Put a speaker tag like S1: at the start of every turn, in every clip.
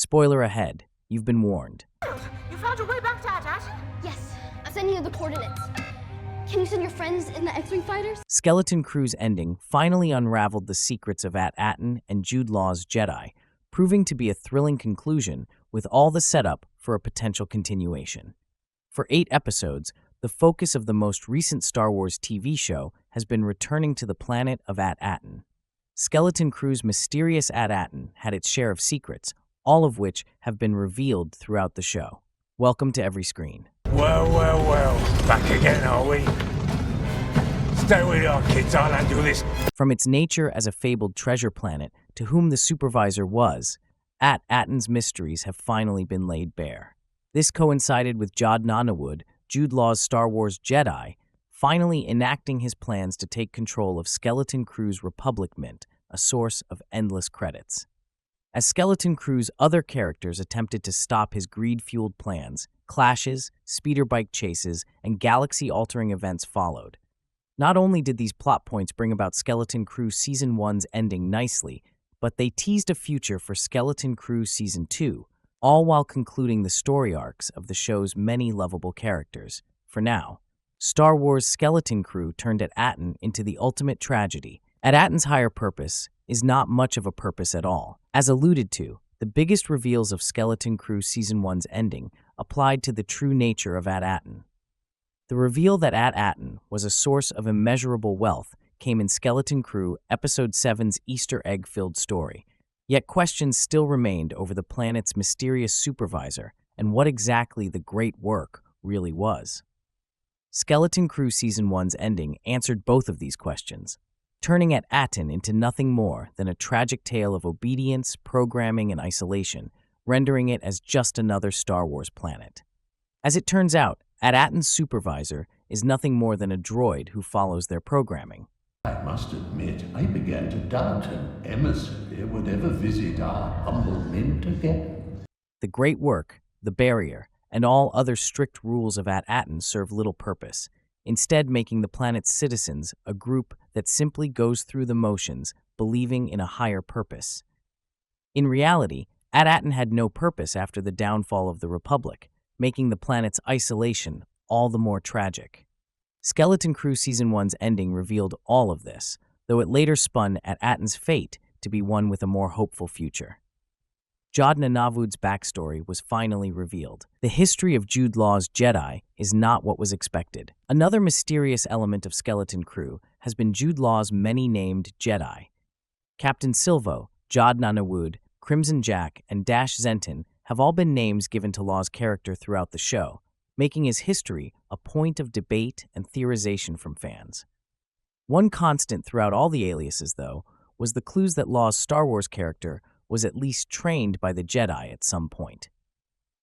S1: Spoiler ahead, you've been warned.
S2: You found your way back to At Aton?
S3: Yes, I'm sending you the coordinates. Can you send your friends in the X-Wing fighters?
S1: Skeleton Crew's ending finally unraveled the secrets of At Aton and Jude Law's Jedi, proving to be a thrilling conclusion with all the setup for a potential continuation. For 8 episodes, the focus of the most recent Star Wars TV show has been returning to the planet of At Aton. Skeleton Crew's mysterious At Aton had its share of secrets, all of which have been revealed throughout the show. Welcome to Every Screen.
S4: Well. Back again, are we? Stay with our kids, I'll handle this.
S1: From its nature as a fabled treasure planet to whom the supervisor was, At Aton's mysteries have finally been laid bare. This coincided with Jod Na Nawood, Jude Law's Star Wars Jedi, finally enacting his plans to take control of Skeleton Crew's Republic Mint, a source of endless credits. As Skeleton Crew's other characters attempted to stop his greed-fueled plans, clashes, speeder bike chases, and galaxy-altering events followed. Not only did these plot points bring about Skeleton Crew Season 1's ending nicely, but they teased a future for Skeleton Crew Season 2, all while concluding the story arcs of the show's many lovable characters. For now, Star Wars Skeleton Crew turned At Aton into the ultimate tragedy. At Aton's higher purpose is not much of a purpose at all. As alluded to, the biggest reveals of Skeleton Crew Season 1's ending applied to the true nature of At Aton. The reveal that At Aton was a source of immeasurable wealth came in Skeleton Crew Episode 7's Easter egg-filled story, yet questions still remained over the planet's mysterious supervisor and what exactly the great work really was. Skeleton Crew Season 1's ending answered both of these questions, turning At Aton into nothing more than a tragic tale of obedience, programming, and isolation, rendering it as just another Star Wars planet. As it turns out, At Aton's supervisor is nothing more than a droid who follows their programming.
S5: I must admit, I began to doubt an emissary would ever visit our humble mint again.
S1: The great work, the barrier, and all other strict rules of At Aton serve little purpose, instead making the planet's citizens a group that simply goes through the motions, believing in a higher purpose. In reality, At Aton had no purpose after the downfall of the Republic, making the planet's isolation all the more tragic. Skeleton Crew Season 1's ending revealed all of this, though it later spun At Aton's fate to be one with a more hopeful future. Jod Na Nawood's backstory was finally revealed. The history of Jude Law's Jedi is not what was expected. Another mysterious element of Skeleton Crew has been Jude Law's many-named Jedi. Captain Silvo, Jod Na Nawood, Crimson Jack, and Dash Zenton have all been names given to Law's character throughout the show, making his history a point of debate and theorization from fans. One constant throughout all the aliases, though, was the clues that Law's Star Wars character was at least trained by the Jedi at some point.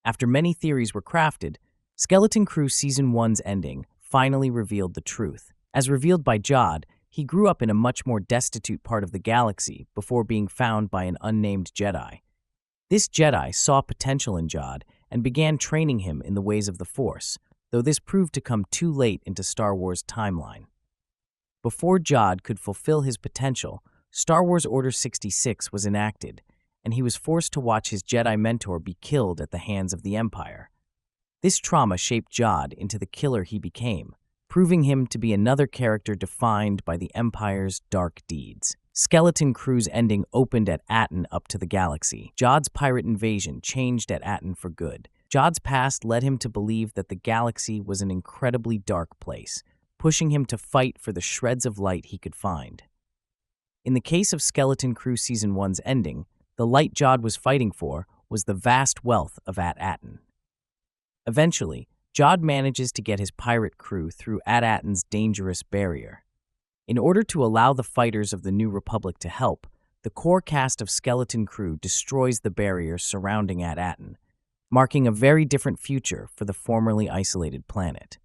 S1: After many theories were crafted, Skeleton Crew Season 1's ending finally revealed the truth. As revealed by Jod, he grew up in a much more destitute part of the galaxy before being found by an unnamed Jedi. This Jedi saw potential in Jod and began training him in the ways of the Force, though this proved to come too late into Star Wars' timeline. Before Jod could fulfill his potential, Star Wars Order 66 was enacted, and he was forced to watch his Jedi mentor be killed at the hands of the Empire. This trauma shaped Jod into the killer he became, proving him to be another character defined by the Empire's dark deeds. Skeleton Crew's ending opened At Aton up to the galaxy. Jod's pirate invasion changed At Aton for good. Jod's past led him to believe that the galaxy was an incredibly dark place, pushing him to fight for the shreds of light he could find. In the case of Skeleton Crew Season 1's ending, the light Jod was fighting for was the vast wealth of At Aton. Eventually, Jod manages to get his pirate crew through At Aton's dangerous barrier. In order to allow the fighters of the New Republic to help, the core cast of Skeleton Crew destroys the barrier surrounding At Aton, marking a very different future for the formerly isolated planet.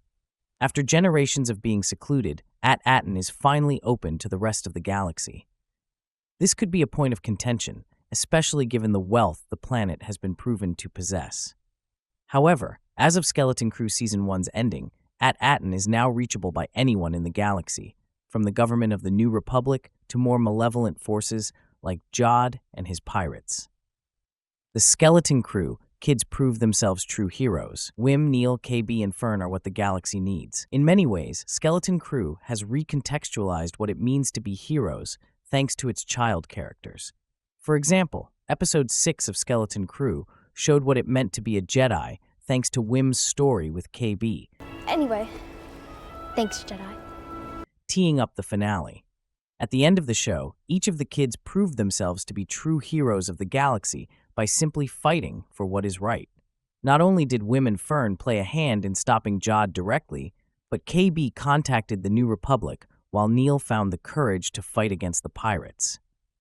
S1: After generations of being secluded, At Aton is finally open to the rest of the galaxy. This could be a point of contention, especially given the wealth the planet has been proven to possess. However, as of Skeleton Crew Season 1's ending, At Aton is now reachable by anyone in the galaxy, from the government of the New Republic to more malevolent forces like Jod and his pirates. The Skeleton Crew, kids prove themselves true heroes. Wim, Neil, KB, and Fern are what the galaxy needs. In many ways, Skeleton Crew has recontextualized what it means to be heroes thanks to its child characters. For example, Episode 6 of Skeleton Crew showed what it meant to be a Jedi thanks to Wim's story with KB,
S3: Anyway, thanks, Jedi.
S1: teeing up the finale. At the end of the show, each of the kids proved themselves to be true heroes of the galaxy by simply fighting for what is right. Not only did Wim and Fern play a hand in stopping Jod directly, but KB contacted the New Republic while Neil found the courage to fight against the pirates.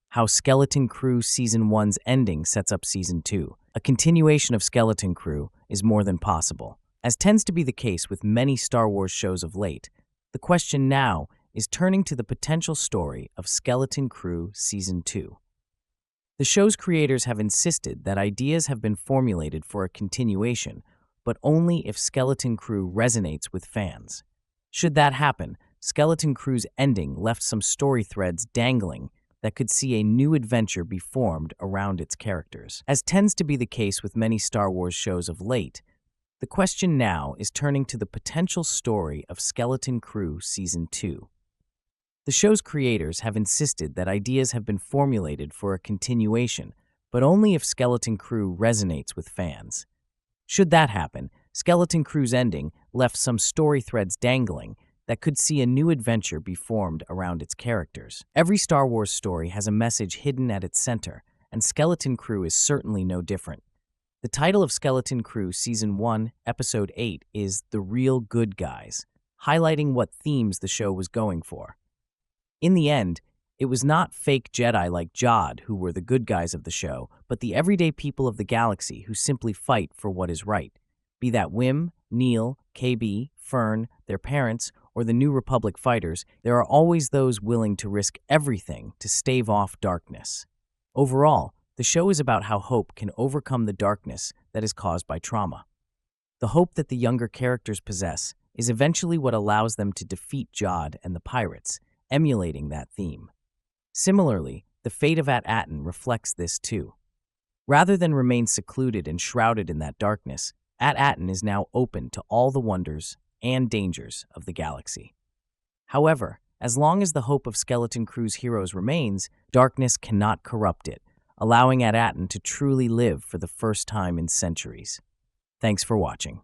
S1: How Skeleton Crew Season 1's ending sets up Season 2. A continuation of Skeleton Crew is more than possible. As tends to be the case with many Star Wars shows of late, the question now is turning to the potential story of Skeleton Crew Season 2. The show's creators have insisted that ideas have been formulated for a continuation, but only if Skeleton Crew resonates with fans. Should that happen, Skeleton Crew's ending left some story threads dangling that could see a new adventure be formed around its characters. As tends to be the case with many Star Wars shows of late, the question now is turning to the potential story of Skeleton Crew Season 2. The show's creators have insisted that ideas have been formulated for a continuation, but only if Skeleton Crew resonates with fans. Should that happen, Skeleton Crew's ending left some story threads dangling that could see a new adventure be formed around its characters. Every Star Wars story has a message hidden at its center, and Skeleton Crew is certainly no different. The title of Skeleton Crew Season 1, Episode 8 is The Real Good Guys, highlighting what themes the show was going for. In the end, it was not fake Jedi like Jod who were the good guys of the show, but the everyday people of the galaxy who simply fight for what is right. Be that Wim, Neil, KB, Fern, their parents, or the New Republic fighters, there are always those willing to risk everything to stave off darkness. Overall, the show is about how hope can overcome the darkness that is caused by trauma. The hope that the younger characters possess is eventually what allows them to defeat Jod and the pirates, emulating that theme. Similarly, the fate of At Aton reflects this too. Rather than remain secluded and shrouded in that darkness, At Aton is now open to all the wonders and dangers of the galaxy. However, as long as the hope of Skeleton Crew's heroes remains, darkness cannot corrupt it, allowing At Aton to truly live for the first time in centuries. Thanks for watching.